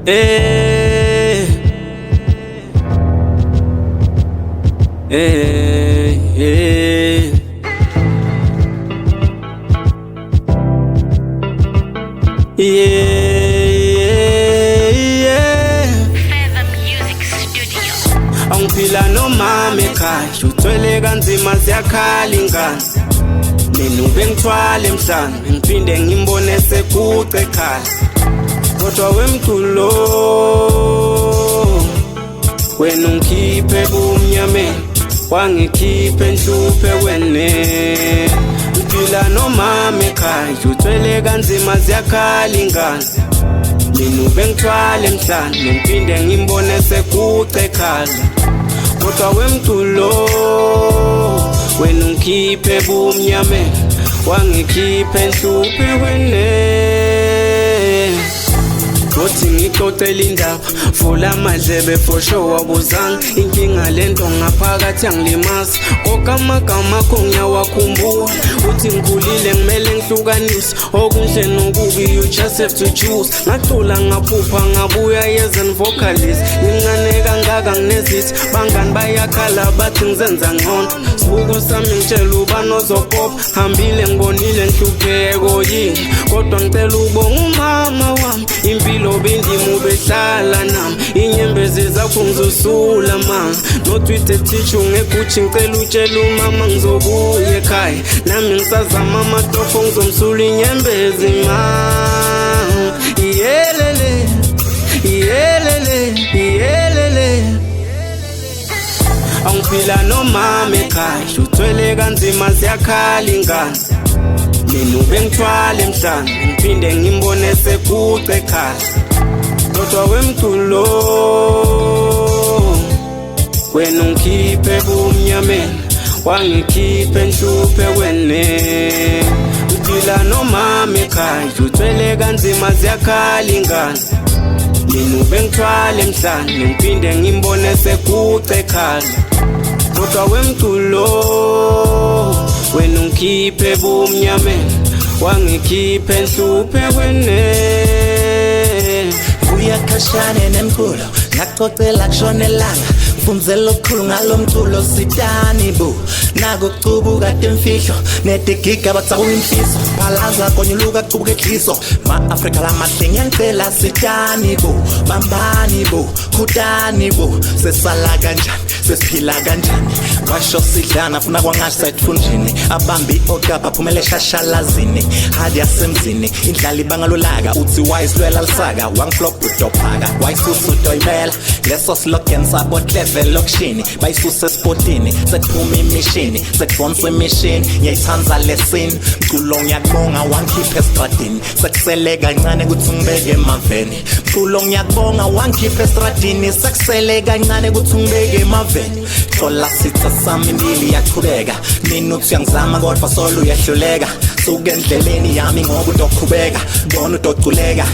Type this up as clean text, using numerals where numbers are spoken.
Eh, eh, eh. Feather Music Studio. Angiphila nomama ekhaya uthwele kanzima ziyakhala ingane mina ube ngithwala emhlane ngiphinde ngimbone sekude ekhaya kodwa wemculo wena ungikhiphe bumnyameni wangikhiphe enhluphe wene ngiphila nomama ekhaya uthwele kanzima ziyakhala ingane mina ube ngithwala emhlane ngiphinde ngimbone sekude ekhaya kodwa wemculo wena ungikhiphe bumnyameni wangikhiphe enhluphe wene Uthi ngixoxela indaba vula amadlebe for sure wabuzanga inkinga lento ngaphakathi angilimazi okamagama akho ngiyawakhumbula uthi ngikhulile ngimele ngihlukanise okunhle nokubi you just have to choose ngacula ngaphupha ngabuya yezen vocalist ngingane kangaka nginezithi bangani bayakhala bathi ngizenza ngcono sibuko sami ngitshela ubani ozopop hambile ngibonile nhlupheko yini kodwa ngicela ubonga umama wami impilo bendimo behlala nami inyembezi zakho ngizosula mama notwithe teach ungeguthi ngicela utshela umama ngizobuya ekhaya nami ngisazama amatofo ngizomsula inyembezi mama iyelele iyelele iyelele Angiphila nomama ekhaya uthwele kanzima ziyakhala ingane mina ube ngithwala emhlane ngiphinde ngimbone sekude ekhaya kodwa wemculo wena ungikhiphe bumnyameni wangikhiphe enhluphe wene ngiphila nomama ekhaya uthwele kanzima ziyakhala ingane mina ube ngithwala emhlane ngiphinde ngimbone sekude ekhaya kodwa wemculo wena ungikhiphe bumnyameni wangikhiphe enhluphe wene uyakhashane nemculo ngacocela kushona elanga mfundzela okukhulu ngalomculo sitani bo nako kucubuka temfihlo nedegiga batsaku imfiso phalaza konyuluka kucubuka ekliso ma-Afrika lamahle ngiyangicela sitani bo bambani bo khutani bo sesala kanjani sesiphila kanjani washo sidlana funa kwangashi sayithunjini abambi okapa phumele eshashalazini hadi yasemzini indlala ibangalolaka uthi wayisilwela lisaka wangiflop udophaka wayisusa udoyimela leso slogan sabo level lokshini bayisusa esportini sekuphuma imishini sekubonisa imishini ngiyayithanza lesini mculo ngiyakubonga wangikhipha estradini sekusele kancane ukuthi ngibeke emaveni mculo ngiyakubonga wangikhipha estradini sekusele kancane ukuthi ngibeke emaveni thola sitha sami impilo yaqhubeka mina uthi uyangizama kodwa solo uyahluleka suka endleleni yami ngoba udoqhubeka bona udoculeka